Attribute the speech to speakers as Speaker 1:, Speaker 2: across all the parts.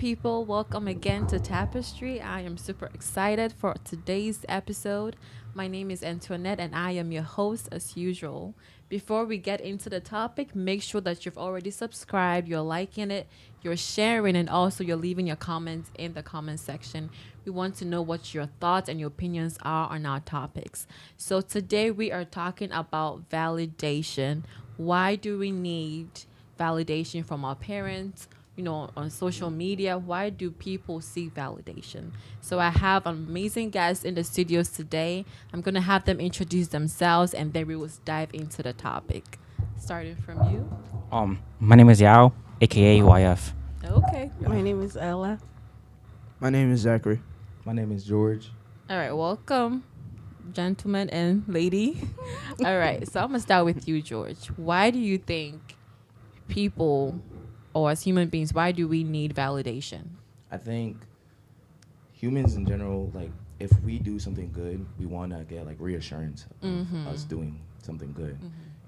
Speaker 1: people? Welcome again to Tapestry. I am super excited for today's episode. My name is Antoinette and I am your host as usual. Before we get into the topic, make sure that you've already subscribed, you're liking it, you're sharing, and also you're leaving your comments in the comment section. We want to know what your thoughts and your opinions are on our topics. So today we are talking about validation. Why do we need validation from our parents? On social media, why do people seek validation? So I have amazing guests in the studios today. I'm going to have them introduce themselves and then we will dive into the topic. Starting from you.
Speaker 2: My name is Yao, aka YF.
Speaker 1: Okay.
Speaker 3: My name is Ella.
Speaker 4: My name is Zachary.
Speaker 5: My name is George.
Speaker 1: All right, welcome, gentleman and lady. All right, so I'm going to start with you, George. Why do you think people, or as human beings, why do we need validation?
Speaker 5: I think humans in general, like, if we do something good, we want to get, like, reassurance of us doing something good.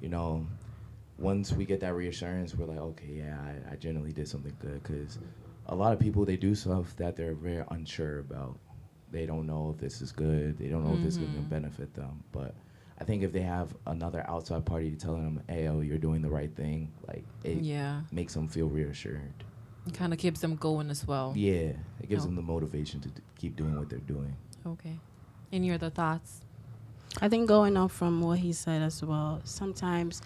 Speaker 5: You know, once we get that reassurance, we're like, okay, yeah, I generally did something good. Because a lot of people, they do stuff that they're very unsure about. They don't know if this is good. They don't know if this is going to benefit them. But I think if they have another outside party telling them, hey, oh, you're doing the right thing, like, it makes them feel reassured.
Speaker 1: It kind of keeps them going as well.
Speaker 5: Yeah, it gives them the motivation to keep doing what they're doing.
Speaker 1: Okay. Any other thoughts?
Speaker 3: I think going off from what he said as well, sometimes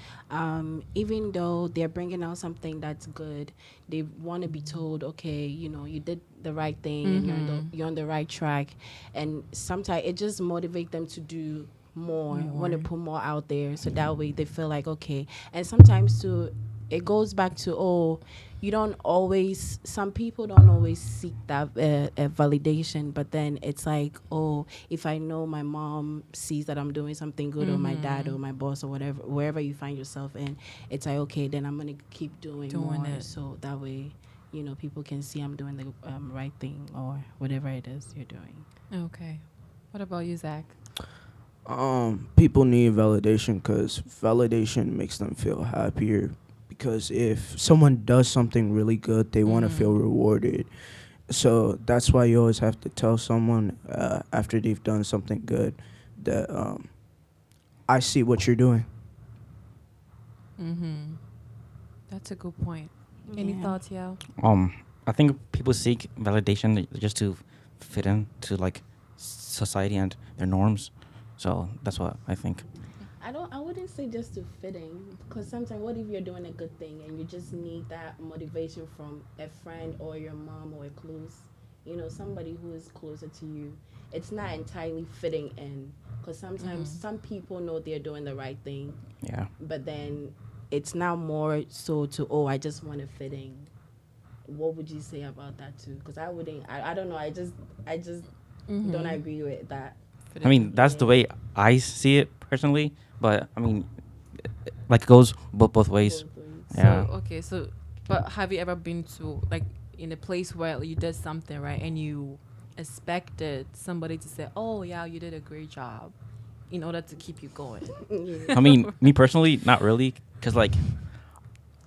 Speaker 3: even though they're bringing out something that's good, they want to be told, okay, you did the right thing and you're on the right track. And sometimes it just motivates them to do more, want to put more out there, so that way they feel like, okay. And sometimes too, it goes back to, some people don't always seek that validation, but then it's like, if I know my mom sees that I'm doing something good, or my dad or my boss or whatever, wherever you find yourself in, it's like, okay, then I'm going to keep doing more it. So that way, people can see I'm doing the right thing or whatever it is you're doing.
Speaker 1: Okay. What about you, Zach?
Speaker 4: People need validation because validation makes them feel happier. Because if someone does something really good, they want to feel rewarded. So that's why you always have to tell someone after they've done something good that I see what you're doing.
Speaker 1: That's a good point. Any thoughts, Yao?
Speaker 2: I think people seek validation just to fit into like society and their norms. So that's what I think.
Speaker 3: I wouldn't say just to fit in, because sometimes what if you're doing a good thing and you just need that motivation from a friend or your mom or somebody who is closer to you. It's not entirely fitting in, because sometimes some people know they're doing the right thing.
Speaker 2: Yeah.
Speaker 3: But then it's now more so to, I just want to fit in. What would you say about that too? Because I don't know. I just don't agree with that.
Speaker 2: I mean, that's the way I see it personally, but I mean, like, it goes both ways. Yeah.
Speaker 1: But have you ever been to, like, in a place where you did something, right, and you expected somebody to say, oh, yeah, you did a great job, in order to keep you going?
Speaker 2: I mean, me personally, not really, because, like,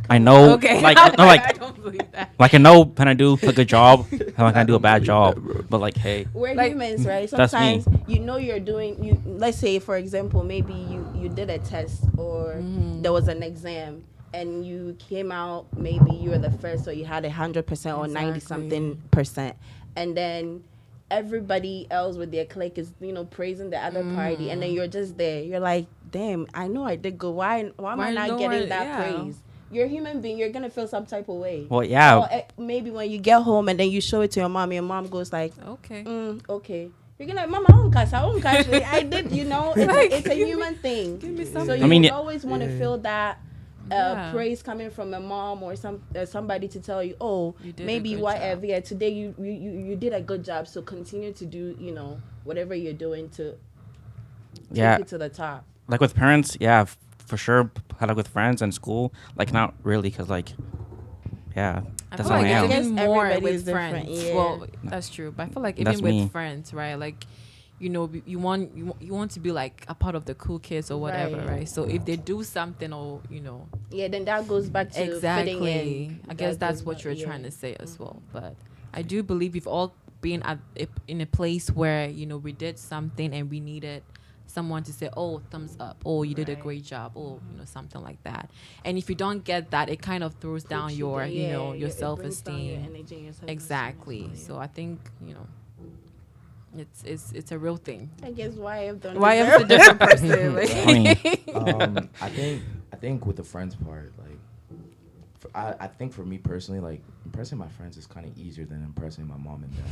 Speaker 2: I know,
Speaker 1: okay.
Speaker 2: like, no, like,
Speaker 1: I don't believe that.
Speaker 2: like, I know when I do a good job, and when I do a bad job, but, like, hey.
Speaker 3: We're
Speaker 1: like,
Speaker 3: humans, right?
Speaker 2: That's me.
Speaker 3: Sometimes you're doing, let's say, for example, maybe you did a test or there was an exam and you came out, maybe you were the first, or you had 100% or 90-something%. And then everybody else with their clique is, praising the other party. And then you're just there. You're like, damn, I know I did good. Why am I not getting that praise? You're a human being. You're going to feel some type of way.
Speaker 2: Well, yeah.
Speaker 3: Or maybe when you get home and then you show it to your mom goes like,
Speaker 1: okay.
Speaker 3: Okay. You're going to, Mama, I won't catch. I did, it's a human thing.
Speaker 1: Give me something.
Speaker 3: So you always want to feel that praise coming from a mom or somebody to tell you, maybe whatever. Yeah, today you did a good job. So continue to do, whatever you're doing to take it to the top.
Speaker 2: Like with parents, for sure. Like with friends and school, like not really, because like,
Speaker 1: I
Speaker 2: that's
Speaker 1: feel
Speaker 2: how
Speaker 1: like
Speaker 2: I am.
Speaker 1: even more
Speaker 3: Everybody's
Speaker 1: with friends.
Speaker 3: different, yeah.
Speaker 1: Well, that's true. But I feel like even
Speaker 2: That's
Speaker 1: with
Speaker 2: me.
Speaker 1: friends, right? Like, you want to be like a part of the cool kids or whatever, right? So if they do something, or
Speaker 3: then that goes back to fitting in.
Speaker 1: I guess that's what you're trying to say as well. But I do believe we've all been in a place where, you know, we did something and we needed someone to say, oh, thumbs up, oh, you did a great job, or, you know, something like that. And if you don't get that, it kind of throws down your, you know, your self-esteem. Exactly. So I think, you know, it's a real thing.
Speaker 3: I guess YF don't.
Speaker 1: YF is a different person. Like.
Speaker 5: I think with the friends part, like, I think for me personally, like, impressing my friends is kind of easier than impressing my mom and dad.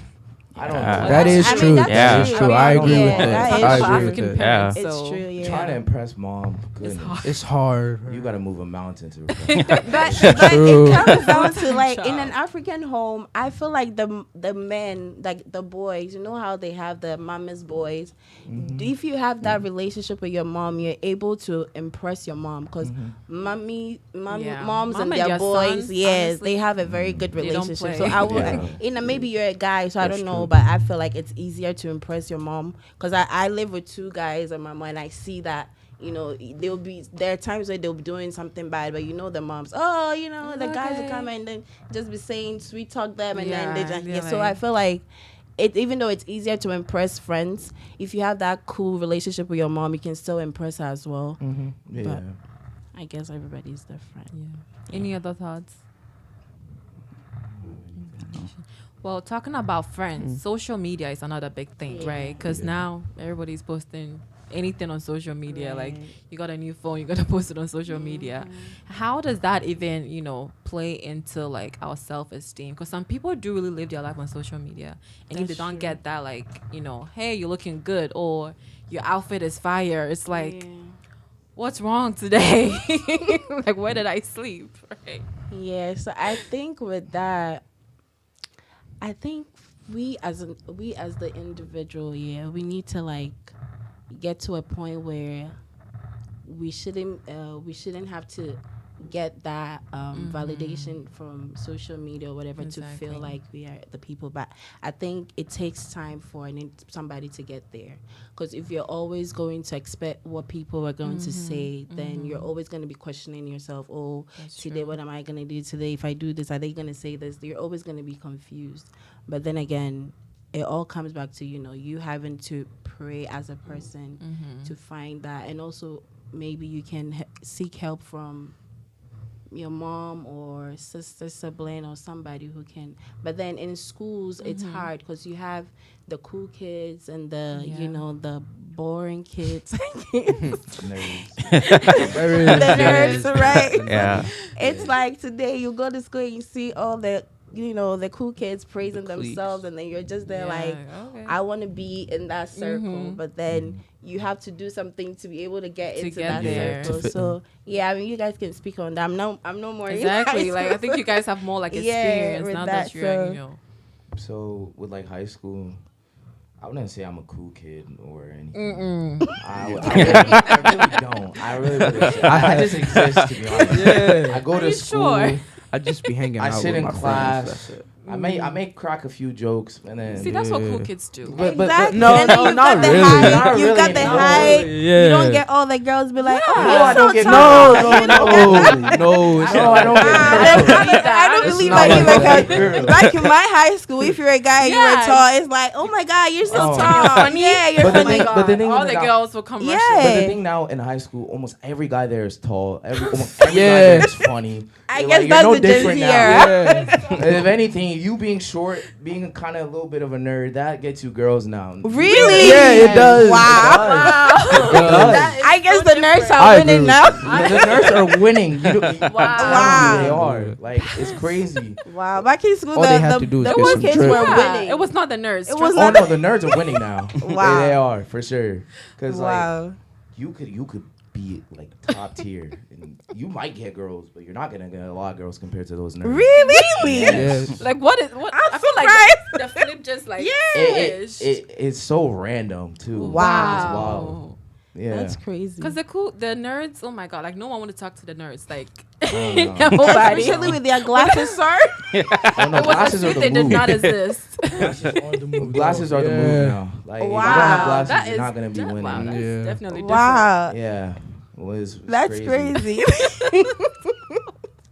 Speaker 5: I don't know.
Speaker 4: That is true. That is true. I agree with that. I agree with that.
Speaker 1: Parents,
Speaker 3: It's
Speaker 1: so
Speaker 3: true. Yeah.
Speaker 5: Trying to impress mom, goodness,
Speaker 4: It's hard.
Speaker 5: you gotta move a mountain to.
Speaker 3: But
Speaker 4: True.
Speaker 3: it comes down to like in
Speaker 1: Child.
Speaker 3: an African home, I feel like the men, like the boys, you know how they have the mama's boys. If you have that relationship with your mom, you're able to impress your mom because moms
Speaker 1: Mom
Speaker 3: and
Speaker 1: and
Speaker 3: their
Speaker 1: your
Speaker 3: boys,
Speaker 1: sons,
Speaker 3: yes,
Speaker 1: honestly,
Speaker 3: they have a very good
Speaker 1: they don't
Speaker 3: relationship.
Speaker 1: play.
Speaker 3: So I would,
Speaker 5: Yeah.
Speaker 3: maybe you're a guy, so I
Speaker 5: That's
Speaker 3: don't know,
Speaker 5: true.
Speaker 3: but I feel like it's easier to impress your mom because I live with two guys and my mom, and I see that. You know, there are times where they'll be doing something bad, but you know the moms, oh, you know, the guys will come and then just be saying sweet talk them and then they
Speaker 1: Yeah,
Speaker 3: just,
Speaker 1: they're
Speaker 3: yeah. So
Speaker 1: like-
Speaker 3: I feel like even though it's easier to impress friends, if you have that cool relationship with your mom, you can still impress her as well.
Speaker 5: Yeah.
Speaker 3: But I guess everybody's different.
Speaker 1: Yeah. Any other thoughts? Well, talking about friends, social media is another big thing,
Speaker 3: Yeah.
Speaker 1: right? Because
Speaker 5: Yeah.
Speaker 1: now everybody's posting anything on social media. Like,
Speaker 3: Right.
Speaker 1: you got a new phone, you got to post it on social media. How does that even, you know, play into like our self-esteem? Because some people do really live their life on social media, and if they
Speaker 3: That's
Speaker 1: don't
Speaker 3: true.
Speaker 1: get that, like, you know, hey, you're looking good, or your outfit is fire, it's like, what's wrong today? Like, where did I sleep? Right?
Speaker 3: Yeah, so I think with that, I think we as the individual, yeah, we need to like get to a point where we shouldn't have to get that validation from social media or whatever to
Speaker 1: Exactly.
Speaker 3: feel like we are the people. But I think it takes time for somebody to get there. Because if you're always going to expect what people are going to say, then you're always going to be questioning yourself. Oh,
Speaker 1: That's
Speaker 3: today,
Speaker 1: true.
Speaker 3: what am I going to do today? If I do this, are they going to say this? You're always going to be confused. But then again, it all comes back to, you know, you having to pray as a person to find that. And also maybe you can seek help from your mom or sister, sibling, or somebody who can. But then in schools, it's hard because you have the cool kids and the, you
Speaker 1: Yeah.
Speaker 3: know, the boring kids.
Speaker 5: Nerds.
Speaker 3: The nerds, right?
Speaker 2: Yeah.
Speaker 3: It's like today you go to school and you see all the, you know, the cool kids praising
Speaker 4: The cliques.
Speaker 3: themselves, and then you're just there like,
Speaker 1: okay.
Speaker 3: I want to be in that circle. But then you have to do something to be able to get into
Speaker 1: get
Speaker 3: that
Speaker 1: there.
Speaker 3: circle.
Speaker 4: To fit
Speaker 3: So yeah, I mean, you guys can speak on that. I'm no more in
Speaker 1: Exactly.
Speaker 3: high
Speaker 1: Like, I
Speaker 3: school,
Speaker 1: think
Speaker 3: so-
Speaker 1: you guys have more like
Speaker 3: Yeah,
Speaker 1: experience
Speaker 3: with
Speaker 1: now
Speaker 3: that,
Speaker 1: that you're,
Speaker 3: so-
Speaker 1: you know.
Speaker 5: So with like high school, I wouldn't say I'm a cool kid or anything. I really don't. I really wouldn't. I just exist, to be honest.
Speaker 4: Yeah.
Speaker 5: I go
Speaker 1: Are
Speaker 5: to
Speaker 1: you
Speaker 5: school.
Speaker 1: sure?
Speaker 4: I just be hanging
Speaker 5: I
Speaker 4: out
Speaker 5: sit
Speaker 4: with
Speaker 5: in
Speaker 4: my
Speaker 5: class.
Speaker 4: friends. That's it.
Speaker 5: I may crack a few jokes and then.
Speaker 1: See, that's what cool
Speaker 4: Yeah.
Speaker 1: kids do.
Speaker 5: But
Speaker 3: Exactly.
Speaker 4: no,
Speaker 3: And then
Speaker 4: no,
Speaker 3: you've
Speaker 4: not
Speaker 3: got the
Speaker 4: really.
Speaker 3: height,
Speaker 5: Not
Speaker 3: you've got
Speaker 5: really,
Speaker 3: the
Speaker 5: no.
Speaker 3: height.
Speaker 4: Yeah.
Speaker 3: You don't get all the girls be like, oh,
Speaker 5: No,
Speaker 3: you're
Speaker 5: I
Speaker 3: so
Speaker 5: don't get
Speaker 3: tall.
Speaker 5: no,
Speaker 3: You don't get that.
Speaker 4: No, it's
Speaker 5: No, I don't get
Speaker 3: I don't
Speaker 5: It's
Speaker 3: believe
Speaker 5: not
Speaker 3: that
Speaker 5: like
Speaker 3: either.
Speaker 5: that.
Speaker 3: 'Cause back in my high school, if you're a guy and you
Speaker 1: Yeah.
Speaker 3: were tall, it's like, oh my God, you're so
Speaker 5: Oh.
Speaker 3: tall.
Speaker 1: Funny.
Speaker 3: Yeah, you're
Speaker 5: But the
Speaker 3: funny.
Speaker 5: thing- but the thing
Speaker 1: all
Speaker 5: is
Speaker 1: the
Speaker 5: that-
Speaker 1: girls will come
Speaker 3: Yeah.
Speaker 1: rushing.
Speaker 5: But the thing now in high school, almost every guy there is tall. Almost every guy
Speaker 4: Yeah.
Speaker 5: there is funny.
Speaker 3: I
Speaker 5: You're
Speaker 3: guess
Speaker 5: you're
Speaker 3: that's
Speaker 5: no
Speaker 3: the Gen
Speaker 5: different
Speaker 3: Z
Speaker 5: now.
Speaker 3: era.
Speaker 4: Yeah.
Speaker 5: If anything, you being short, being kind of a little bit of a nerd, that gets you girls now.
Speaker 3: Really?
Speaker 4: Yeah, it does.
Speaker 3: Wow.
Speaker 4: It does.
Speaker 3: I guess the nerds are
Speaker 4: I agree
Speaker 3: winning
Speaker 4: with
Speaker 3: now.
Speaker 5: The nerds are winning. You don't,
Speaker 3: Wow.
Speaker 5: They are. Like, it's crazy.
Speaker 3: Wow. Back in school,
Speaker 4: All they have to do is
Speaker 3: the
Speaker 4: get
Speaker 3: cool
Speaker 4: some
Speaker 3: kids
Speaker 4: drip.
Speaker 3: were
Speaker 1: Yeah,
Speaker 3: winning.
Speaker 1: it was not the nerds.
Speaker 3: It
Speaker 1: trust
Speaker 3: was
Speaker 1: me.
Speaker 5: Oh
Speaker 3: not
Speaker 5: no, the nerds are winning now.
Speaker 3: Wow.
Speaker 5: They are for sure. Because like
Speaker 3: Wow.
Speaker 5: you could be like top tier, and you might get girls, but you're not gonna get a lot of girls compared to those nerds.
Speaker 3: Really?
Speaker 4: Yeah.
Speaker 1: Like, what is what?
Speaker 3: I'm
Speaker 1: I feel like the flip just like
Speaker 5: It's so random too.
Speaker 3: Wow.
Speaker 5: It's wild. Yeah.
Speaker 3: That's crazy.
Speaker 1: Because the nerds, oh my God, like no one want to talk to the nerds. Like
Speaker 5: Oh, no.
Speaker 1: nobody.
Speaker 3: Especially with their glasses, sir.
Speaker 5: Oh, no,
Speaker 1: It was a
Speaker 5: glasses are
Speaker 1: suit
Speaker 5: the
Speaker 1: they did
Speaker 5: move.
Speaker 1: not exist.
Speaker 5: Glasses are the move now. Like if you don't
Speaker 3: Wow.
Speaker 5: have glasses,
Speaker 1: That
Speaker 5: you're
Speaker 1: is
Speaker 5: not gonna be winning.
Speaker 1: Wow, that's
Speaker 4: Yeah.
Speaker 1: definitely
Speaker 3: Wow.
Speaker 5: Yeah. Well, it's
Speaker 3: That's
Speaker 5: crazy.
Speaker 3: crazy.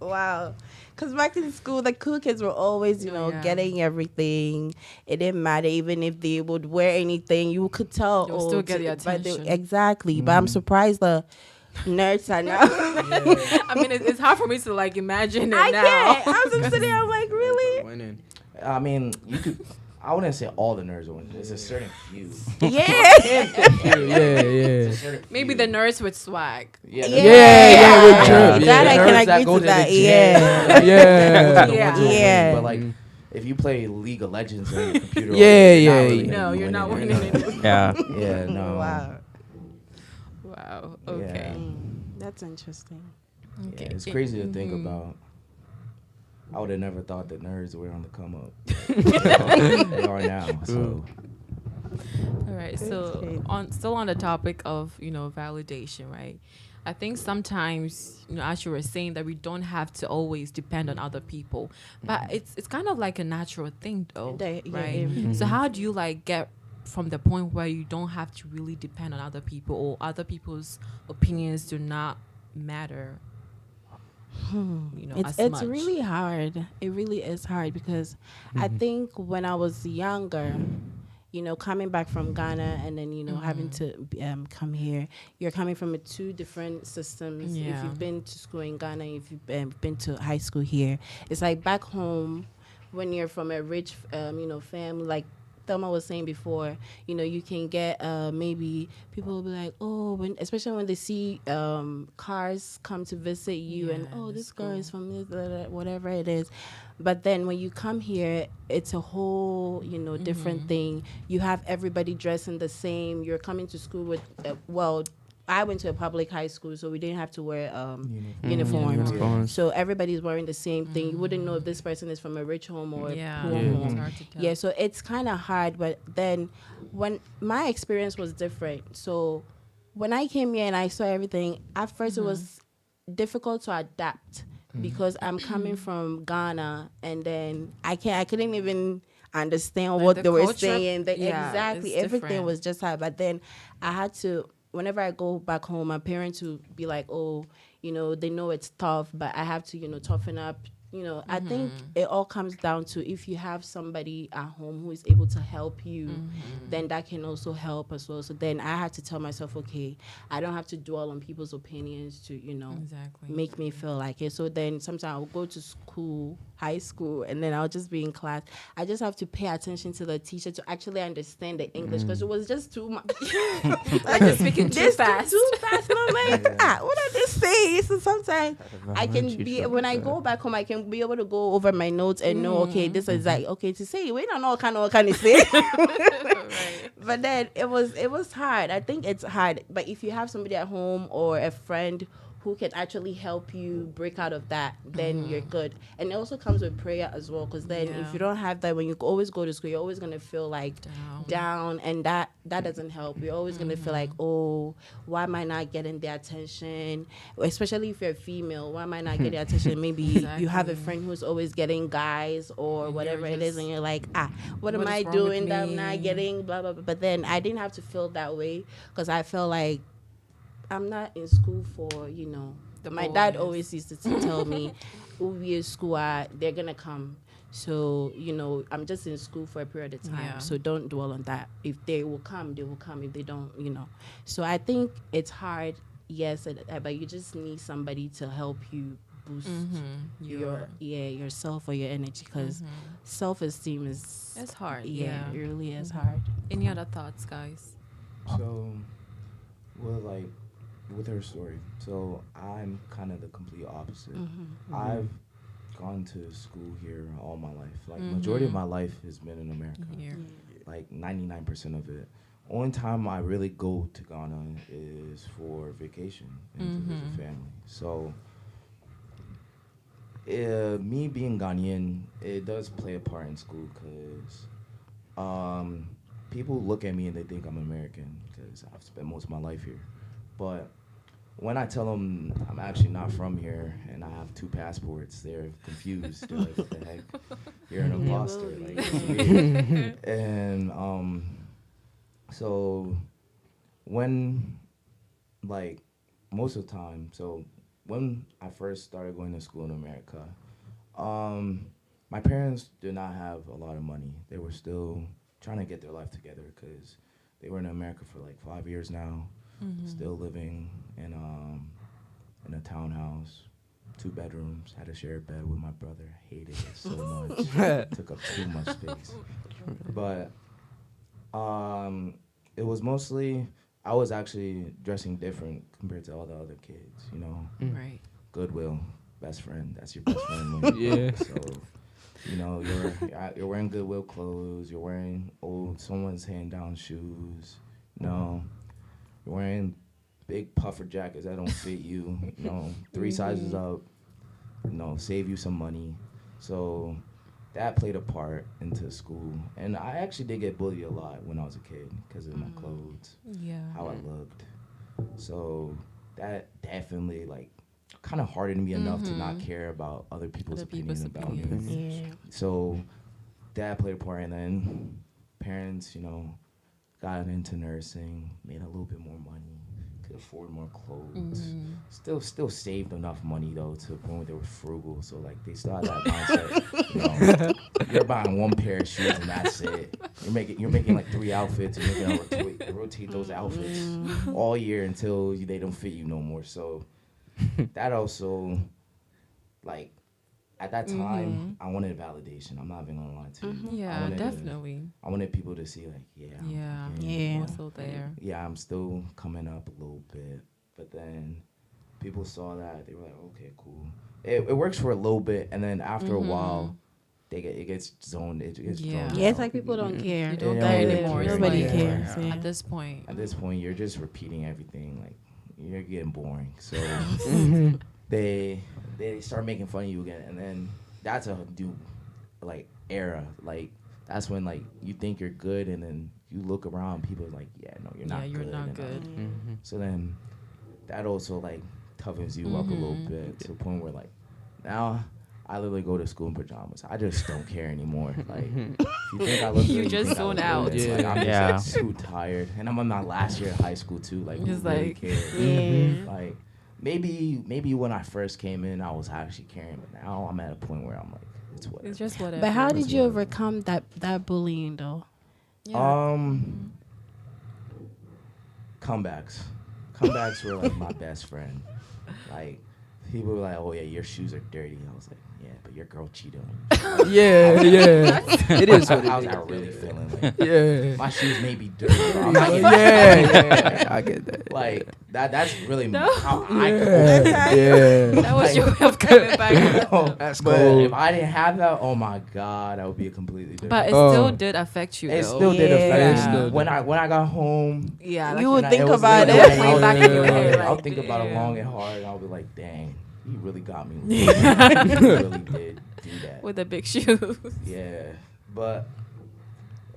Speaker 3: Wow. Because back in school, the cool kids were always,
Speaker 1: Yeah.
Speaker 3: getting everything. It didn't matter even if they would wear anything. You could tell.
Speaker 1: They'll still get the
Speaker 3: But
Speaker 1: attention.
Speaker 3: exactly. But I'm surprised the nerds are now.
Speaker 1: I mean, it's hard for me to like imagine it
Speaker 3: I
Speaker 1: now.
Speaker 3: can't. I was just sitting there. I'm like, really?
Speaker 4: Winning.
Speaker 5: I mean, you could. I wouldn't say all the nerds are winning. It's a certain few.
Speaker 3: Yeah.
Speaker 4: Yeah.
Speaker 1: Maybe the nerds with swag.
Speaker 5: Yeah.
Speaker 3: Yeah,
Speaker 4: with drip.
Speaker 3: That I
Speaker 5: The
Speaker 3: can
Speaker 5: nerds that
Speaker 3: agree
Speaker 5: go
Speaker 3: to
Speaker 5: the
Speaker 3: that.
Speaker 5: gym.
Speaker 3: Yeah.
Speaker 4: Yeah.
Speaker 5: The ones who win.
Speaker 3: Yeah.
Speaker 5: But like, if you play League of Legends on your computer,
Speaker 4: Yeah,
Speaker 5: you're not
Speaker 4: yeah,
Speaker 5: really
Speaker 4: yeah.
Speaker 1: No, you're not winning it.
Speaker 2: Yeah.
Speaker 5: Yeah, no.
Speaker 3: Wow.
Speaker 1: Wow. Okay.
Speaker 3: That's interesting.
Speaker 1: Okay.
Speaker 5: Yeah, it's crazy to think
Speaker 1: Mhm.
Speaker 5: about. I would have never thought that nerds were on the come up. They are now. So
Speaker 1: All right. So still on the topic of validation, right? I think sometimes as you were saying that we don't have to always depend on other people, but it's kind of like a natural thing though,
Speaker 3: Yeah,
Speaker 1: right?
Speaker 3: yeah.
Speaker 1: So how do you like get from the point where you don't have to really depend on other people or other people's opinions do not matter?
Speaker 3: It's
Speaker 1: as much.
Speaker 3: really hard. It really is hard because I think when I was younger, coming back from Ghana and then having to come here, you're coming from two different systems. If
Speaker 1: Yeah.
Speaker 3: you've been to school in Ghana, if you've been to high school here, it's like back home when you're from a rich family like Thelma was saying before, you can get maybe people will be like, oh, especially when they see cars come to visit you and
Speaker 1: Yeah,
Speaker 3: this
Speaker 1: the
Speaker 3: girl is
Speaker 1: school.
Speaker 3: from this, whatever it is. But then when you come here, it's a whole, different thing. You have everybody dressing the same. You're coming to school with, I went to a public high school, so we didn't have to wear uniforms.
Speaker 4: Uniforms.
Speaker 3: So everybody's wearing the same thing. You wouldn't know if this person is from a rich home or a poor
Speaker 1: It's
Speaker 3: home.
Speaker 1: hard to tell.
Speaker 3: Yeah, so it's kind of hard. But then when my experience was different, so when I came here and I saw everything, at first it was difficult to adapt because I'm coming from Ghana and then I couldn't even understand
Speaker 1: Like
Speaker 3: what
Speaker 1: the
Speaker 3: they were
Speaker 1: culture,
Speaker 3: saying.
Speaker 1: yeah,
Speaker 3: Exactly,
Speaker 1: it's
Speaker 3: everything
Speaker 1: different.
Speaker 3: was just hard. But then I had to. Whenever I go back home, my parents would be like, "Oh, they know it's tough, but I have to, toughen up." I think it all comes down to if you have somebody at home who is able to help you, then that can also help as well. So then I had to tell myself, okay, I don't have to dwell on people's opinions to,
Speaker 1: Exactly.
Speaker 3: make me feel like it. So then sometimes I'll go to school, high school, and then I'll just be in class. I just have to pay attention to the teacher to actually understand the English because it was just too much.
Speaker 1: Like you're speaking too
Speaker 3: This
Speaker 1: fast.
Speaker 3: too fast. And I'm like, what are they saying? So sometimes I can be when I go back home, I can be able to go over my notes and know, okay, this is like to say. We don't know what kind of say.
Speaker 1: Right.
Speaker 3: But then it was hard. I think it's hard. But if you have somebody at home or a friend who can actually help you break out of that, then you're good. And it also comes with prayer as well, because then
Speaker 1: Yeah.
Speaker 3: if you don't have that, when you always go to school, you're always gonna feel like down, and that doesn't help. You're always gonna feel like, oh, why am I not getting the attention? Especially if you're a female, why am I not getting attention? Maybe you have a
Speaker 1: Exactly.
Speaker 3: friend who's always getting guys or
Speaker 1: And
Speaker 3: whatever
Speaker 1: you're
Speaker 3: it is,
Speaker 1: just,
Speaker 3: and you're like, what am
Speaker 1: what is
Speaker 3: I
Speaker 1: wrong with
Speaker 3: doing that I'm
Speaker 1: me?
Speaker 3: not getting blah blah blah. But then I didn't have to feel that way because I felt like I'm not in school for, my dad
Speaker 1: boys.
Speaker 3: always used to tell me, we in school, they're going to come. So, I'm just in school for a period of time.
Speaker 1: Yeah.
Speaker 3: So don't dwell on that. If they will come, they will come. If they don't, So I think it's hard, yes, but you just need somebody to help you boost yourself or your energy, because self-esteem is
Speaker 1: It's hard.
Speaker 3: yeah,
Speaker 1: Yeah.
Speaker 3: it really is hard.
Speaker 1: Any other thoughts, guys?
Speaker 5: So, with her story, so I'm kind of the complete opposite. I've gone to school here all my life. Like, majority of my life has been in America.
Speaker 1: Here.
Speaker 5: Like 99% of it. Only time I really go to Ghana is for vacation and to visit family. So, me being Ghanaian, it does play a part in school because people look at me and they think I'm American because I've spent most of my life here. But when I tell them I'm actually not from here and I have 2 passports, they're confused. They're like, what the heck? You're an imposter. Like, it's weird. And so when, like, most of the time, so when I first started going to school in America, My parents did not have a lot of money. They were still trying to get their life together because they were in America for like 5 years now, still living in a townhouse, 2 bedrooms. Had a shared bed with my brother. Hated it so much. Took up too much space. But it was mostly I was actually dressing different compared to all the other kids. You know,
Speaker 1: Right.
Speaker 5: Goodwill, best friend. That's your best friend. When you're broke. So, you know, you're wearing Goodwill clothes. You're wearing someone's hand down shoes. You know, you're wearing big puffer jackets that don't fit you. You know, 3 sizes up. You know, save you some money. So that played a part into school, and I actually did get bullied a lot when I was a kid because of my clothes,
Speaker 1: Yeah.
Speaker 5: how I looked. So that definitely like kind of hardened me enough to not care about other people's
Speaker 1: Other people's
Speaker 5: opinion about
Speaker 1: opinions.
Speaker 5: me.
Speaker 3: Yeah.
Speaker 5: So that played a part, and then parents, you know, got into nursing, made a little bit more money, could afford more clothes. Still saved enough money though to the point where they were frugal. So like they still had that mindset. You know, you're buying one pair of shoes and that's it. You're making like 3 outfits and you're gonna rotate those outfits all year until they don't fit you no more. So that also, like, at that time, I wanted validation. I'm not even gonna lie to you. I
Speaker 1: Yeah,
Speaker 5: wanted
Speaker 1: definitely.
Speaker 5: I wanted people to see like, yeah,
Speaker 1: Yeah.
Speaker 3: Yeah.
Speaker 1: Also there.
Speaker 5: yeah, I'm still coming up a little bit. But then people saw that, they were like, okay, cool. It works for a little bit, and then after a while, it gets zoned. It gets
Speaker 1: Yeah.
Speaker 5: zoned
Speaker 3: Yeah, it's
Speaker 5: out.
Speaker 3: like people don't care.
Speaker 1: You don't
Speaker 5: They
Speaker 1: care
Speaker 5: don't really
Speaker 1: anymore.
Speaker 5: care
Speaker 1: It's
Speaker 3: Nobody
Speaker 1: like,
Speaker 3: cares. Yeah.
Speaker 1: At this point.
Speaker 5: At this point, you're just repeating everything. Like you're getting boring. So they start making fun of you again, and then that's a new like era. Like that's when like you think you're good, and then you look around, people are like, yeah, no, you're not.
Speaker 1: Yeah, you're
Speaker 5: good.
Speaker 1: not
Speaker 5: And,
Speaker 1: good.
Speaker 5: So then that also like toughens you up a little bit to the point where like now I literally go to school in pajamas. I just don't care anymore. Like if you think I look
Speaker 1: You
Speaker 5: good,
Speaker 1: just
Speaker 5: think I
Speaker 1: zone
Speaker 5: look
Speaker 1: out.
Speaker 5: good. It's like, I'm
Speaker 2: Yeah.
Speaker 5: just like, too tired, and I'm on my last year of high school too. Like who
Speaker 1: It's
Speaker 5: really
Speaker 1: like,
Speaker 5: cares?
Speaker 3: Yeah.
Speaker 5: Like maybe when I first came in, I was actually caring, but now I'm at a point where I'm like, it's whatever.
Speaker 1: It's just whatever.
Speaker 3: But how
Speaker 5: It's
Speaker 3: did you
Speaker 5: whatever.
Speaker 3: overcome that bullying though?
Speaker 1: Yeah.
Speaker 5: Comebacks. Comebacks were like my best friend. Like people were like, "Oh yeah, your shoes are dirty." I was like, "Yeah, but your girl cheated on you."
Speaker 4: Yeah, it is what
Speaker 5: How's
Speaker 4: it
Speaker 5: that really feeling? Like,
Speaker 4: is. Yeah.
Speaker 5: my shoes may be dirty, but I'm not getting
Speaker 4: Yeah, I get that.
Speaker 5: like that's really
Speaker 1: No.
Speaker 5: how I could
Speaker 4: Yeah.
Speaker 1: That was your way of coming back.
Speaker 4: That's
Speaker 5: But
Speaker 4: cool.
Speaker 5: if I didn't have that, oh my god, that would be a completely different.
Speaker 1: But it
Speaker 4: Oh.
Speaker 1: still did affect you,
Speaker 5: it
Speaker 1: though.
Speaker 5: still did affect
Speaker 3: Yeah.
Speaker 5: me.
Speaker 4: It still
Speaker 5: When I got home,
Speaker 1: Yeah.
Speaker 3: You would
Speaker 5: and
Speaker 3: think
Speaker 5: it was
Speaker 3: about
Speaker 5: late
Speaker 3: it.
Speaker 5: at night,
Speaker 1: Way
Speaker 5: I
Speaker 1: back
Speaker 5: was
Speaker 1: in your
Speaker 5: thinking
Speaker 1: head,
Speaker 5: about it. I'll
Speaker 1: like,
Speaker 5: think about it
Speaker 1: damn.
Speaker 5: long and hard, and I'll be like, dang, he really got me. He really did do that.
Speaker 1: With the big shoes.
Speaker 5: Yeah, but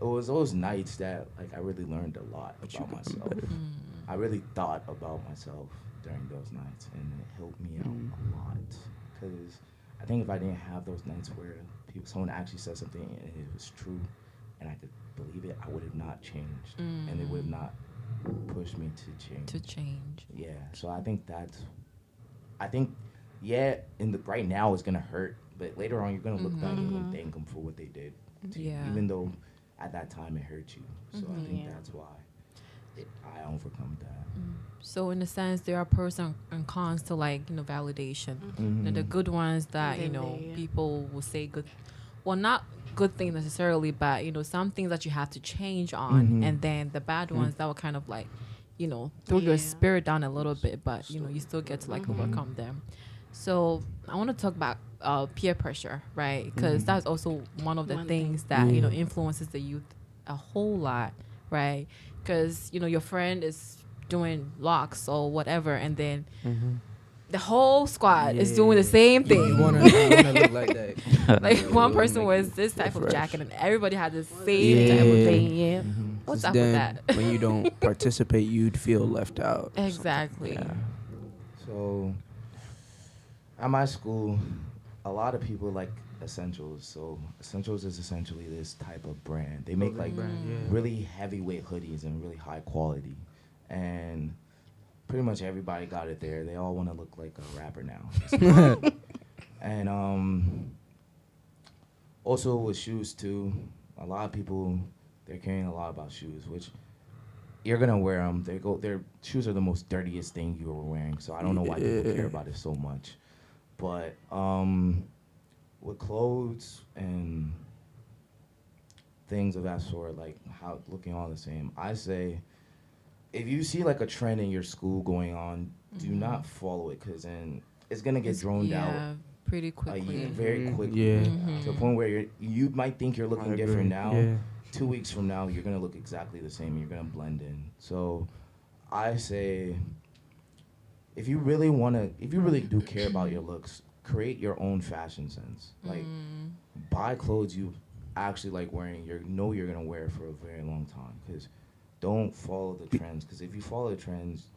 Speaker 5: it was those nights that like I really learned a lot about myself. I really thought about myself during those nights, and it helped me out a lot. Because I think if I didn't have those nights where someone actually said something and it was true, and I could believe it, I would have not changed, and it would have not pushed me to change.
Speaker 1: To change.
Speaker 5: Yeah, so I think yeah, in the right now it's gonna hurt, but later on you're gonna look back and thank them for what they did to you,
Speaker 1: Yeah.
Speaker 5: even though at that time it hurt you. So I think
Speaker 3: Yeah.
Speaker 5: that's why I overcome that.
Speaker 1: So in a sense, there are pros and cons to validation. You know, the good ones that
Speaker 3: Yeah.
Speaker 1: people will say good, well, not good things necessarily, but some things that you have to change on, and then the bad ones that will kind of throw your
Speaker 3: Yeah.
Speaker 1: spirit down a little bit, but you still get to overcome them. So I want to talk about peer pressure, right? Because that's also one of the
Speaker 3: One
Speaker 1: things
Speaker 3: thing.
Speaker 1: that influences the youth a whole lot, right? Because your friend is doing locks or whatever, and then the whole squad is doing the same
Speaker 4: You
Speaker 1: thing.
Speaker 4: wanna look like that.
Speaker 1: Like one
Speaker 4: Yeah,
Speaker 1: person
Speaker 4: make
Speaker 1: wears
Speaker 4: it
Speaker 1: this type of
Speaker 4: fresh.
Speaker 1: jacket, and everybody had the same type of
Speaker 4: Yeah.
Speaker 1: thing.
Speaker 3: Yeah.
Speaker 1: What's
Speaker 4: Just
Speaker 1: up with
Speaker 4: then,
Speaker 1: that?
Speaker 4: when you don't participate, you'd feel left out.
Speaker 1: Exactly.
Speaker 5: So at my school, a lot of people like Essentials. So Essentials is essentially this type of brand. They make like really heavyweight hoodies and really high quality, and pretty much everybody got it there. They all want to look like a rapper now. And Also with shoes too, a lot of people they're caring a lot about shoes, which you're gonna wear them. Their shoes are the most dirtiest thing you are wearing. So I don't know why people care about it so much. But with clothes and things of that sort, like how looking all the same, I say if you see like a trend in your school going on, do not follow it, because then it's gonna get droned out
Speaker 1: pretty quickly.
Speaker 5: very quickly.
Speaker 4: Yeah.
Speaker 5: To the point where you might think you're looking different now.
Speaker 4: Yeah.
Speaker 5: 2 weeks from now, you're gonna look exactly the same. You're gonna blend in. So, I say, if you really do care about your looks, create your own fashion sense. Like, buy clothes you actually like wearing. You're gonna wear for a very long time. Because don't follow the trends. Because if you follow the trends,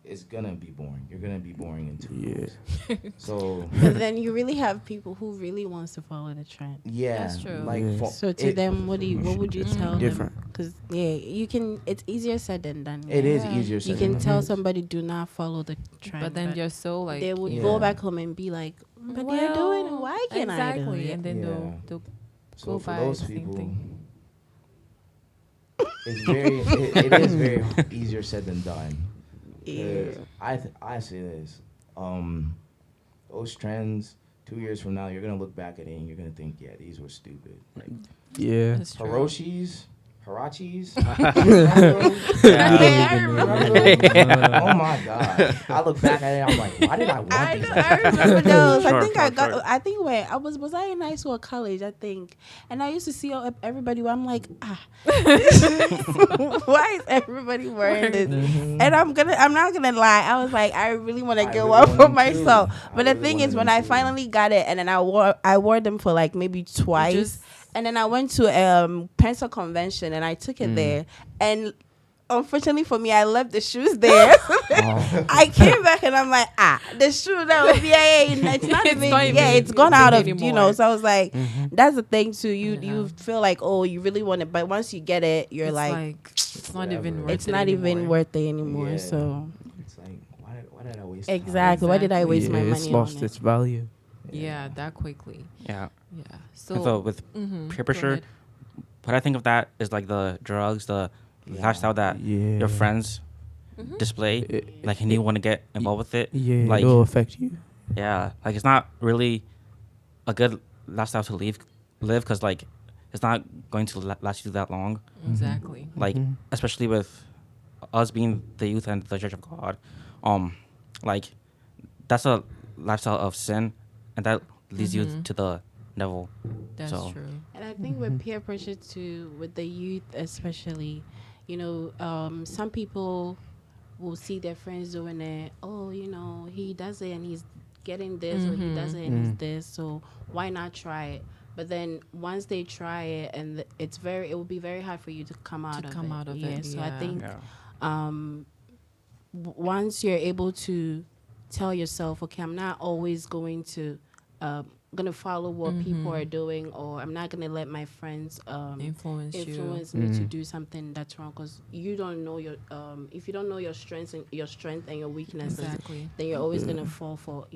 Speaker 5: it's gonna be boring. You're gonna be boring in 2 years. So,
Speaker 3: But then you really have people who really wants to follow the trend.
Speaker 5: yeah,
Speaker 1: That's true.
Speaker 5: like
Speaker 4: Yeah.
Speaker 3: So to them, what would you tell
Speaker 4: different.
Speaker 3: them? Because you can. It's easier said than done.
Speaker 5: It is
Speaker 1: Yeah.
Speaker 5: easier
Speaker 3: You
Speaker 5: said
Speaker 3: can
Speaker 5: than
Speaker 3: tell
Speaker 5: done.
Speaker 3: somebody do not follow the trend,
Speaker 1: But then you're so like
Speaker 3: they would
Speaker 5: Yeah.
Speaker 3: go back home and be like, "But they're doing it. Why can't I do
Speaker 1: exactly,
Speaker 3: it?"
Speaker 1: and then
Speaker 5: Yeah.
Speaker 1: they'll
Speaker 5: So
Speaker 1: go
Speaker 5: for
Speaker 1: by
Speaker 5: those
Speaker 1: the same
Speaker 5: people,
Speaker 1: thing.
Speaker 5: it's it is very easier said than done.
Speaker 3: Yeah.
Speaker 5: 'Cause I say this, those trends 2 years from now, you're gonna look back at it and you're gonna think, yeah, these were stupid. Like
Speaker 4: Yeah.
Speaker 1: That's true.
Speaker 5: Harachis.
Speaker 3: Yeah, I remember.
Speaker 5: Oh my god! I look back at it, I'm like, why did I want
Speaker 3: I
Speaker 5: these?
Speaker 3: know, I remember those. I
Speaker 2: Short,
Speaker 3: think I
Speaker 2: short,
Speaker 3: got.
Speaker 2: short.
Speaker 3: I think when I was I in high school or college? I think, and I used to see everybody. Where I'm like, why is everybody wearing this?
Speaker 5: Mm-hmm.
Speaker 3: And I'm not gonna lie. I was like, I really want to
Speaker 5: I
Speaker 3: get
Speaker 5: really
Speaker 3: one
Speaker 5: want
Speaker 3: for
Speaker 5: them too.
Speaker 3: myself.
Speaker 5: I
Speaker 3: But the
Speaker 5: really
Speaker 3: thing
Speaker 5: wanted
Speaker 3: is, when
Speaker 5: them
Speaker 3: I
Speaker 5: too.
Speaker 3: finally got it, and then I wore them for like maybe twice.
Speaker 1: just-
Speaker 3: And then I went to pencil convention and I took it there. And unfortunately for me, I left the shoes there. I came back and I'm like, the shoe that was it's not
Speaker 1: It's
Speaker 3: even
Speaker 1: not even
Speaker 3: it's gone out of
Speaker 1: anymore.
Speaker 3: So I was like, that's the thing too. You feel like, oh, you really want it, but once you get it, you're
Speaker 1: It's
Speaker 3: like,
Speaker 1: it's not even
Speaker 5: whatever.
Speaker 1: worth
Speaker 3: it's
Speaker 1: it
Speaker 3: not even
Speaker 1: anymore.
Speaker 3: worth it anymore.
Speaker 5: Yeah.
Speaker 3: So
Speaker 5: It's like, why did I waste?
Speaker 3: exactly, why did I
Speaker 1: Exactly.
Speaker 3: waste my
Speaker 4: It's
Speaker 3: money
Speaker 4: lost
Speaker 3: on
Speaker 4: its value.
Speaker 1: Yeah, that quickly.
Speaker 2: Yeah.
Speaker 1: Yeah.
Speaker 2: So,
Speaker 1: So
Speaker 2: with
Speaker 1: mhm,
Speaker 2: peer
Speaker 1: go
Speaker 2: pressure,
Speaker 1: ahead.
Speaker 2: what I think of that is like the drugs, the lifestyle that
Speaker 4: Yeah.
Speaker 2: your friends
Speaker 1: Mhm.
Speaker 2: display,
Speaker 4: It-
Speaker 2: like, and you want to get involved with it.
Speaker 4: Yeah,
Speaker 2: Like,
Speaker 4: it'll affect you.
Speaker 2: yeah, like it's not really a good lifestyle to live because like it's not going to last you that long.
Speaker 1: Exactly.
Speaker 2: Like
Speaker 4: Mhm.
Speaker 2: especially with us being the youth and the Church of God, like that's a lifestyle of sin, and that leads you
Speaker 1: Mhm.
Speaker 2: to the devil.
Speaker 1: That's
Speaker 2: So-
Speaker 1: true.
Speaker 3: And I think with peer pressure too, with the youth especially, some people will see their friends doing it. Oh, he does it and he's getting this, or he does it and he's this. So why not try it? But then once they try it, and it will be very hard for you to come out of it. So I
Speaker 1: yeah.
Speaker 3: think
Speaker 2: Yeah.
Speaker 3: once you're able to tell yourself, okay, I'm not always gonna follow what people are doing, or I'm not gonna let my friends
Speaker 1: Influence you.
Speaker 3: me to do something that's wrong, because you don't know if you don't know your strengths and your weaknesses,
Speaker 1: Exactly.
Speaker 3: then you're always gonna fall for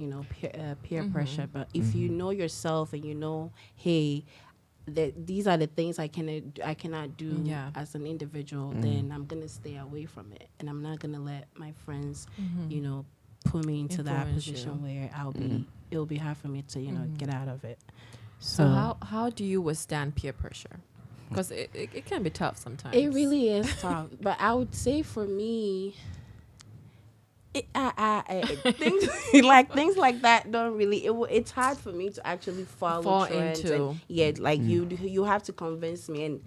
Speaker 3: peer pressure. But if you know yourself and you know, hey, that these are the things I cannot do
Speaker 1: Yeah.
Speaker 3: as an individual, then I'm gonna stay away from it, and I'm not gonna let my friends put me into that
Speaker 1: Influence
Speaker 3: position
Speaker 1: you.
Speaker 3: where it'll be hard for me to get out of it.
Speaker 1: So how do you withstand peer pressure? Because it can be tough sometimes.
Speaker 3: It really is tough. But I would say for me, things like that don't really. It's hard for me to actually follow
Speaker 1: Fall
Speaker 3: trends.
Speaker 1: into.
Speaker 3: You have to convince me, and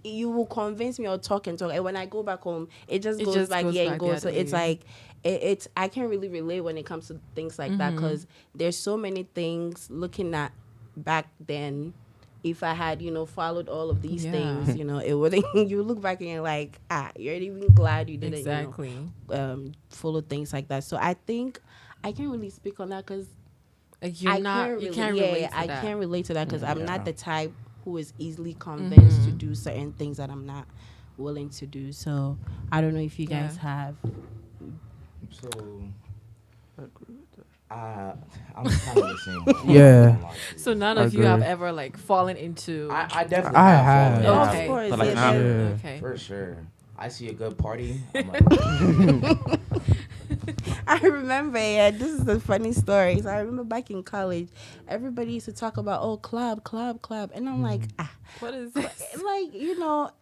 Speaker 3: you will convince me or talk and talk. And when I go back home, it just goes back.
Speaker 1: goes
Speaker 3: Yeah,
Speaker 1: back
Speaker 3: it
Speaker 1: the
Speaker 3: goes. So
Speaker 1: other
Speaker 3: it's
Speaker 1: way.
Speaker 3: like it's. I can't really relate when it comes to things like that, because there's so many things looking at back then. If I had, followed all of these
Speaker 1: Yeah.
Speaker 3: things, it wouldn't. You look back and you're like, you're even glad you didn't,
Speaker 1: Exactly.
Speaker 3: follow things like that. So I think I can't really speak on that, because
Speaker 1: Like
Speaker 3: I
Speaker 1: you can't relate to
Speaker 3: I
Speaker 1: that.
Speaker 3: can't relate to that, because I'm
Speaker 2: Yeah.
Speaker 3: not the type who is easily convinced to do certain things that I'm not willing to do. So I don't know if you guys
Speaker 1: Yeah.
Speaker 3: have.
Speaker 5: So I'm kind of the same way.
Speaker 4: Yeah.
Speaker 5: I'm not gonna lie to you.
Speaker 1: So none
Speaker 4: I
Speaker 1: of you have
Speaker 4: agree.
Speaker 1: ever like fallen into.
Speaker 5: I definitely
Speaker 4: I
Speaker 5: have
Speaker 4: have.
Speaker 5: fallen
Speaker 2: Yeah.
Speaker 5: into
Speaker 3: Of
Speaker 1: Okay.
Speaker 5: it,
Speaker 3: course,
Speaker 2: But like
Speaker 3: yeah,
Speaker 2: now,
Speaker 3: that-
Speaker 1: Okay.
Speaker 5: for sure. I see a good party. I'm like,
Speaker 3: I remember, yeah, this is a funny story. So I remember back in college, everybody used to talk about, oh, club, club, club. And I'm like,
Speaker 1: What is this?
Speaker 3: like,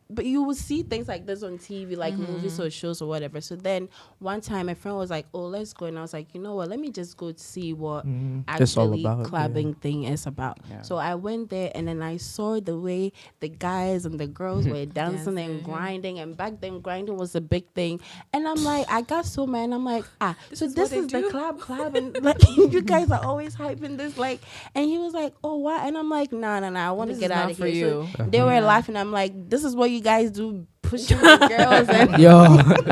Speaker 3: but you will see things like this on TV, like movies or shows or whatever. So then one time my friend was like, oh, let's go. And I was like, you know what, let me just go to see what
Speaker 4: It's all
Speaker 3: actually
Speaker 4: about,
Speaker 3: clubbing thing is about.
Speaker 2: Yeah.
Speaker 3: So I went there and then I saw the way the guys and the girls were dancing and
Speaker 1: Dancing.
Speaker 3: grinding. And back then, grinding was a big thing. And I'm like, I got so mad. And I'm like, so
Speaker 1: is
Speaker 3: this
Speaker 1: what they
Speaker 3: is the
Speaker 1: do?
Speaker 3: club. And like, you guys are always hyping this. Like, and he was like, oh, why? And I'm like, no, I want to
Speaker 1: This
Speaker 3: get
Speaker 1: is
Speaker 3: out
Speaker 1: not
Speaker 3: of
Speaker 1: for
Speaker 3: here.
Speaker 1: you.
Speaker 3: So they were laughing. I'm like, this is what you guys do, pushing the girls. And
Speaker 4: Yo.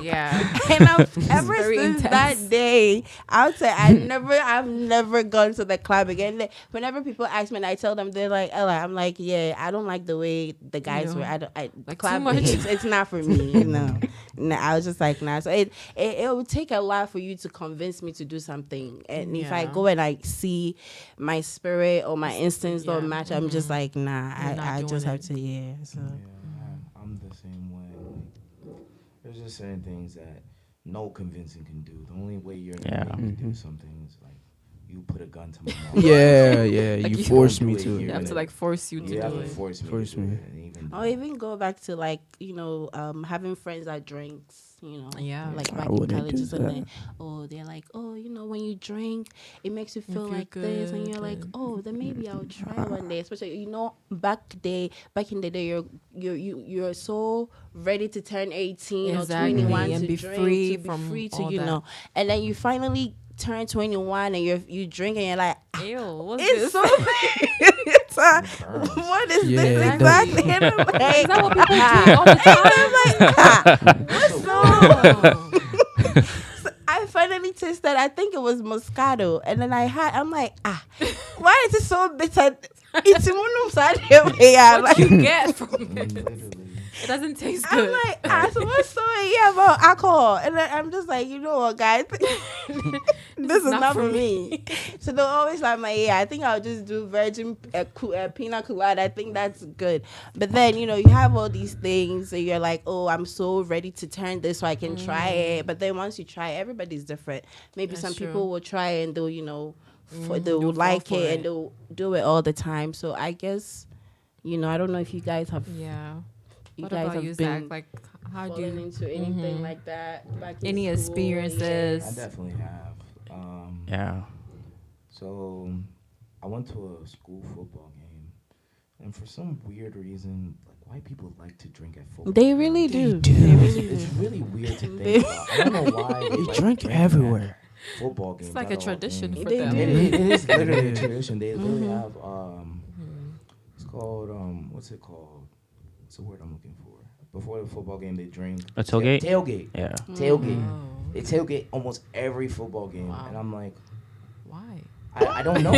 Speaker 1: Yeah.
Speaker 3: and ever
Speaker 1: very
Speaker 3: since
Speaker 1: intense.
Speaker 3: that day, I would say I've never gone to the club again. Whenever people ask me and I tell them, they're like, Ella, I'm like, yeah, I don't like the way the guys
Speaker 1: Yeah.
Speaker 3: were.
Speaker 1: Like, too
Speaker 3: Club,
Speaker 1: much.
Speaker 3: it's not for me, No, I was just like, nah. So it would take a lot for you to convince me to do something. And if I
Speaker 1: Yeah.
Speaker 3: go and I see my spirit or my instincts don't
Speaker 1: Yeah.
Speaker 3: match, I'm just like, nah,
Speaker 1: You're not
Speaker 3: I just
Speaker 1: doing
Speaker 3: have to, yeah. So.
Speaker 5: yeah, I'm the same way. Like, there's just certain things that no convincing can do. The only way you're gonna
Speaker 2: Yeah.
Speaker 5: make me do something is like you put a gun to my mouth.
Speaker 4: Yeah.
Speaker 1: Like
Speaker 4: You
Speaker 1: you
Speaker 4: forced
Speaker 5: don't
Speaker 4: me
Speaker 5: do it
Speaker 4: to.
Speaker 5: here.
Speaker 1: You have to like force you to
Speaker 5: You have
Speaker 1: do
Speaker 5: to
Speaker 1: it.
Speaker 5: force me.
Speaker 4: Force
Speaker 5: to do
Speaker 4: me.
Speaker 5: it, and even
Speaker 3: Or even go back to like, having friends that drinks,
Speaker 1: Yeah.
Speaker 3: like
Speaker 4: I
Speaker 3: back in
Speaker 4: wouldn't
Speaker 3: college
Speaker 4: do
Speaker 3: or something.
Speaker 4: that.
Speaker 3: Oh, they're like, oh, when you drink, it makes you feel
Speaker 1: feel
Speaker 3: like this, and
Speaker 1: good,
Speaker 3: you're like,
Speaker 1: like-
Speaker 3: oh, then maybe I'll try one day. Especially, back in the day, you're so ready to turn 18
Speaker 1: Exactly,
Speaker 3: or 21
Speaker 1: and
Speaker 3: to
Speaker 1: be
Speaker 3: drink,
Speaker 1: free
Speaker 3: to be
Speaker 1: from
Speaker 3: free to
Speaker 1: all that.
Speaker 3: and then you finally turn 21 and you drink and you're like,
Speaker 1: Ew, what's
Speaker 3: it's
Speaker 1: this?
Speaker 3: so it's
Speaker 5: burns.
Speaker 3: what is
Speaker 4: Yeah,
Speaker 3: this
Speaker 4: it
Speaker 3: exactly? And I'm like,
Speaker 1: Is that what people do all the time?
Speaker 3: what's
Speaker 1: Oh.
Speaker 3: I finally tasted, I think it was Moscato. And then I'm like, why is it so bitter? It's
Speaker 1: What you get from it?
Speaker 5: literally.
Speaker 1: It doesn't taste
Speaker 3: I'm
Speaker 1: good.
Speaker 3: like, so what's so about alcohol? And then I'm just like, you know what, guys? This is not for me. So they'll always like, I think I'll just do virgin pina colada. I think that's good. But then, you have all these things and you're like, oh, I'm so ready to turn this so I can try it. But then once you try it, everybody's different. Maybe
Speaker 1: That's
Speaker 3: some
Speaker 1: true.
Speaker 3: people will try it and they'll, they'll
Speaker 1: You'll fall
Speaker 3: like
Speaker 1: for
Speaker 3: it and
Speaker 1: it.
Speaker 3: they'll do it all the time. So I guess, I don't know if you guys have,
Speaker 1: Yeah.
Speaker 3: you
Speaker 1: What
Speaker 3: guys
Speaker 1: about
Speaker 3: have
Speaker 1: you,
Speaker 3: been
Speaker 1: Zach? Like, how do
Speaker 3: fallen
Speaker 1: you?
Speaker 3: into anything like that back in
Speaker 1: Any
Speaker 3: school,
Speaker 1: experiences?
Speaker 5: I definitely have.
Speaker 2: Yeah.
Speaker 5: So I went to a school football game, and for some weird reason, like white people like to drink at football.
Speaker 3: They really do.
Speaker 4: do.
Speaker 3: They really
Speaker 5: It's
Speaker 3: do.
Speaker 5: really weird to think about. I don't know why
Speaker 4: They
Speaker 5: like
Speaker 4: drink
Speaker 5: drinking at
Speaker 4: everywhere.
Speaker 5: Football games.
Speaker 1: It's like
Speaker 5: at
Speaker 1: a
Speaker 5: all
Speaker 1: tradition
Speaker 5: games.
Speaker 1: for
Speaker 3: They
Speaker 1: them.
Speaker 3: do.
Speaker 5: It is literally a
Speaker 4: Yeah.
Speaker 5: tradition. They literally have it's called what's it called? What's the word I'm looking for? Before the football game, they drink
Speaker 2: A tailgate?
Speaker 5: Tailgate.
Speaker 2: Yeah.
Speaker 5: Tailgate.
Speaker 1: Oh.
Speaker 5: They tailgate almost every football game,
Speaker 1: Wow.
Speaker 5: and I'm like,
Speaker 1: Why?
Speaker 5: I don't know.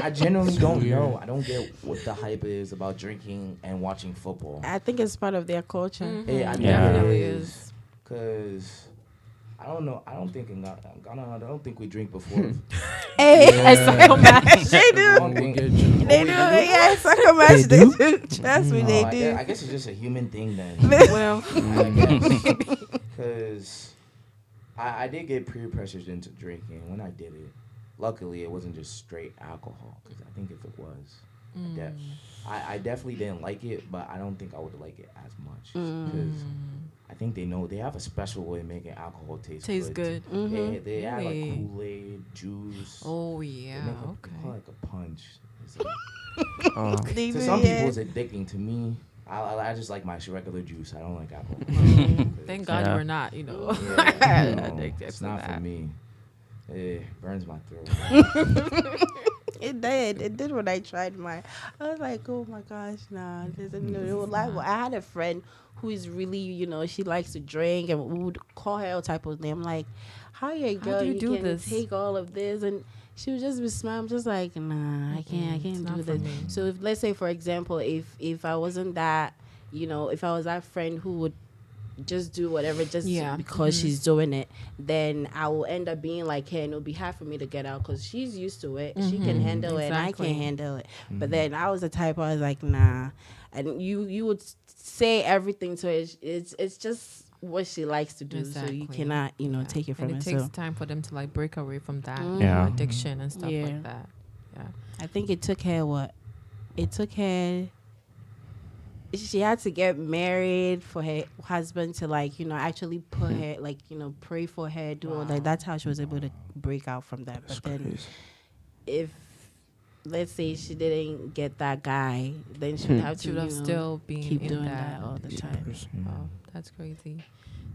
Speaker 5: I genuinely don't know. I don't get what the hype is about drinking and watching football.
Speaker 3: I think it's part of their culture.
Speaker 5: Yeah, I think
Speaker 2: Yeah.
Speaker 5: it
Speaker 1: Definitely
Speaker 5: is.
Speaker 1: is.
Speaker 5: Cause I don't know. I don't think in Ghana, I don't think we drink before.
Speaker 3: Hey,
Speaker 4: Yeah.
Speaker 3: Psycho Match. They
Speaker 5: I
Speaker 3: do.
Speaker 5: don't think-
Speaker 4: Get you.
Speaker 3: They
Speaker 5: Oh,
Speaker 3: do.
Speaker 5: wait,
Speaker 3: Yeah, Psycho Match.
Speaker 4: They
Speaker 3: They
Speaker 4: do?
Speaker 3: do. Trust me, they
Speaker 5: I
Speaker 3: do.
Speaker 5: guess it's just a human thing then.
Speaker 1: Well,
Speaker 5: Because I did get peer pressured into drinking. When I did it, luckily it wasn't just straight alcohol. Because I think if it was, I definitely didn't like it, but I don't think I would like it as much. Because I think they have a special way of making alcohol taste
Speaker 1: good.
Speaker 5: They add like
Speaker 1: Really?
Speaker 5: Kool-Aid, juice.
Speaker 1: Oh
Speaker 5: They
Speaker 1: yeah.
Speaker 5: make a,
Speaker 1: Okay.
Speaker 5: they call it like a punch. It's like,
Speaker 4: Oh.
Speaker 3: They
Speaker 5: to
Speaker 3: do,
Speaker 5: some
Speaker 3: yeah.
Speaker 5: people it's addicting. To me, I just like my regular juice. I don't like alcohol.
Speaker 1: Thank God
Speaker 2: Yeah.
Speaker 1: you were not.
Speaker 5: Yeah, no,
Speaker 1: Addicted
Speaker 5: it's
Speaker 1: to
Speaker 5: not
Speaker 1: that.
Speaker 5: for me. It burns my throat.
Speaker 3: It did. It did when I tried mine. I was like, oh my gosh, nah. This is no reliable. I had a friend who is really, she likes to drink and we would call her all type of name. Like, how you a girl?
Speaker 1: do you
Speaker 3: You
Speaker 1: do
Speaker 3: can
Speaker 1: this?
Speaker 3: take all of this, and she would just be smiling. I'm just like, nah, I can't
Speaker 1: It's not
Speaker 3: do
Speaker 1: for
Speaker 3: this.
Speaker 1: me.
Speaker 3: So if let's say, for example, if I wasn't that, if I was that friend who would just do whatever just
Speaker 1: Yeah.
Speaker 3: because she's doing it, then I will end up being like her, and it'll be hard for me to get out because she's used to it. She can handle it, and I
Speaker 1: Exactly.
Speaker 3: can't handle it. But then I was the type I was like, nah. And you would say everything to her. It's just what she likes to do, so you
Speaker 1: Exactly.
Speaker 3: cannot
Speaker 1: Yeah.
Speaker 3: take it from
Speaker 1: and
Speaker 3: her.
Speaker 1: it takes
Speaker 3: So
Speaker 1: time for them to like break away from that
Speaker 2: Yeah.
Speaker 1: addiction and stuff
Speaker 3: Yeah.
Speaker 1: like that. Yeah.
Speaker 3: I think it took her what? It took her. She had to get married for her husband to like actually put her like pray for her, do all that. That's how she was able to break out from that.
Speaker 4: That's
Speaker 3: But then
Speaker 4: crazy.
Speaker 3: if let's say she didn't get that guy, then she would have
Speaker 1: She
Speaker 3: to
Speaker 1: would have still been
Speaker 3: keep
Speaker 1: in
Speaker 3: doing
Speaker 1: that.
Speaker 3: that all the time.
Speaker 1: Wow, that's crazy.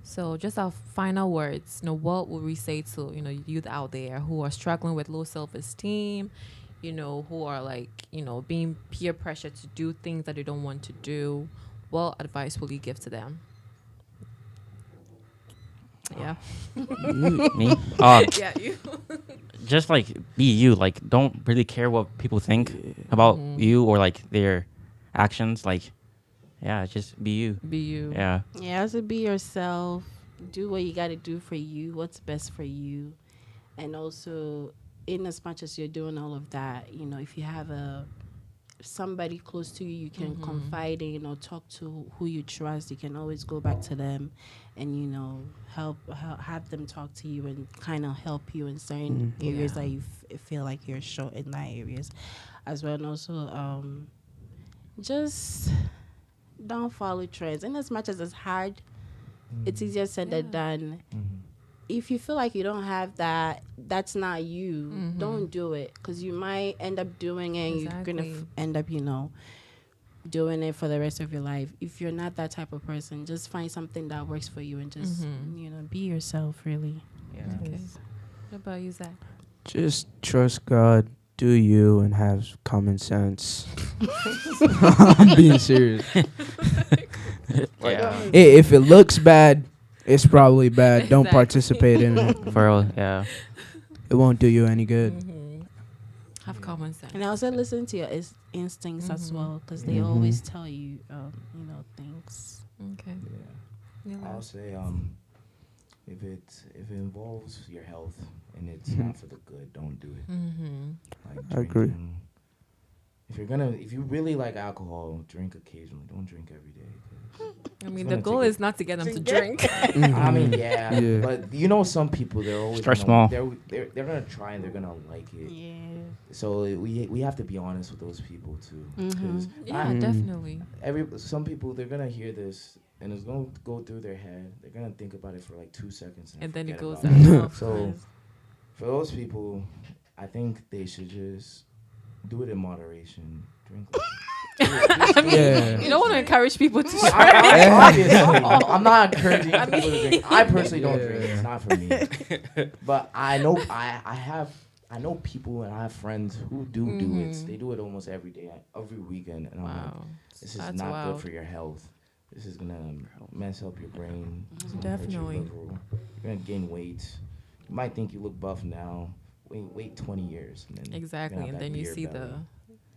Speaker 1: So, just our final words. What would we say to youth out there who are struggling with low self-esteem? Who are like being peer pressured to do things that they don't want to do. What advice will you give to them? Yeah.
Speaker 2: Me?
Speaker 1: Yeah, you.
Speaker 2: Just like be you. Like don't really care what people think about you or like their actions. Like, yeah, just be you.
Speaker 1: Be you.
Speaker 2: Yeah.
Speaker 3: Yeah, to be yourself. Do what you got to do for you. What's best for you, and also, in as much as you're doing all of that, if you have somebody close to you, you can confide in or talk to who you trust. You can always go back to them, and help have them talk to you and kind of help you in certain areas
Speaker 1: Yeah.
Speaker 3: that you feel like you're short in that areas, as well. And also, just don't follow trends. In as much as it's hard, it's easier said than done. If you feel like you don't have that, that's not you. Don't do it, because you might end up doing it. And you're gonna
Speaker 1: Exactly.
Speaker 3: end up, doing it for the rest of your life. If you're not that type of person, just find something that works for you and just be yourself. Really.
Speaker 2: Yeah.
Speaker 1: Okay. What about you, Zach?
Speaker 4: Just trust God, do you, and have common sense. I'm being serious.
Speaker 2: Yeah.
Speaker 4: If it looks bad, it's probably bad. Don't
Speaker 1: Exactly.
Speaker 4: participate in it.
Speaker 2: For real. Yeah.
Speaker 4: It won't do you any good.
Speaker 1: Have common sense.
Speaker 3: And also listen to your instincts as well, because they
Speaker 4: Mhm.
Speaker 3: always tell you, things.
Speaker 1: Okay.
Speaker 5: Yeah.
Speaker 1: Neela?
Speaker 5: I'll say if it involves your health and it's not for the good, don't do it. Like
Speaker 4: I agree.
Speaker 5: drinking. If you really like alcohol, drink occasionally. Don't drink every day. 'Cause
Speaker 1: I mean,
Speaker 5: it's
Speaker 1: the
Speaker 5: gonna
Speaker 1: goal
Speaker 5: take
Speaker 1: is not to get them to drink.
Speaker 5: I mean, yeah,
Speaker 4: Yeah.
Speaker 5: but some people they're always
Speaker 2: Start
Speaker 5: gonna,
Speaker 2: small.
Speaker 5: They're gonna try and they're gonna like it.
Speaker 3: Yeah.
Speaker 5: So we have to be honest with those people too. 'Cause
Speaker 1: Yeah, definitely.
Speaker 5: some people they're gonna hear this and it's gonna go through their head. They're gonna think about it for like 2 seconds
Speaker 1: And then it
Speaker 5: forget
Speaker 1: goes
Speaker 5: about it.
Speaker 1: out. Of
Speaker 5: So
Speaker 1: course.
Speaker 5: for those people, I think they should just do it in moderation. Drink.
Speaker 4: Yeah.
Speaker 1: You don't want to encourage people to drink.
Speaker 5: Obviously, I'm not encouraging people to drink. I personally don't drink.
Speaker 4: Yeah.
Speaker 5: It's not for me. But I know I know people and I have friends who do it. They do it almost every day, every weekend, and I'm like,
Speaker 1: Wow.
Speaker 5: this is
Speaker 1: That's
Speaker 5: not
Speaker 1: wild.
Speaker 5: good for your health. This is gonna mess up your brain. It's gonna hurt your
Speaker 1: Definitely.
Speaker 5: liver. You're gonna gain weight. You might think you look buff now. Wait 20 years. And then you're
Speaker 1: Exactly,
Speaker 5: gonna
Speaker 1: and
Speaker 5: have
Speaker 1: then
Speaker 5: that
Speaker 1: you
Speaker 5: beer
Speaker 1: see
Speaker 5: belly.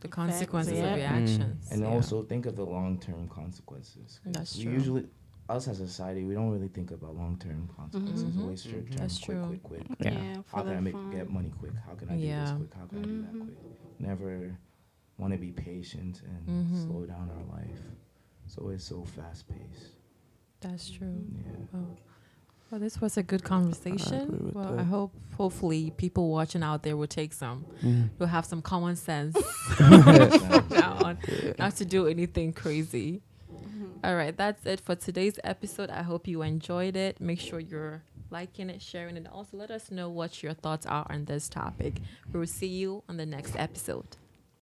Speaker 1: the consequences
Speaker 3: Yeah.
Speaker 1: of your actions.
Speaker 5: And
Speaker 1: Yeah.
Speaker 5: also think of the long-term consequences. 'Cause
Speaker 1: That's
Speaker 5: we
Speaker 1: true.
Speaker 5: usually, us as a society, we don't really think about long-term consequences.
Speaker 1: Mhm.
Speaker 5: Always short-term,
Speaker 1: That's
Speaker 5: quick,
Speaker 1: true.
Speaker 5: quick, quick.
Speaker 2: Yeah.
Speaker 3: For
Speaker 5: How can
Speaker 3: the
Speaker 5: I
Speaker 3: fun.
Speaker 5: get money quick? How can I do this
Speaker 1: Yeah.
Speaker 5: quick? How can I do that quick? Never want to be patient and slow down our life. It's always so fast-paced.
Speaker 1: That's true.
Speaker 5: Yeah.
Speaker 1: Well, this was a good conversation.
Speaker 4: agree with
Speaker 1: Well,
Speaker 4: that.
Speaker 1: I hope, hopefully, people watching out there will take some, will have some common sense now on, not to do anything crazy. All right, that's it for today's episode. I hope you enjoyed it. Make sure you're liking it, sharing it. Also, let us know what your thoughts are on this topic. We will see you on the next episode.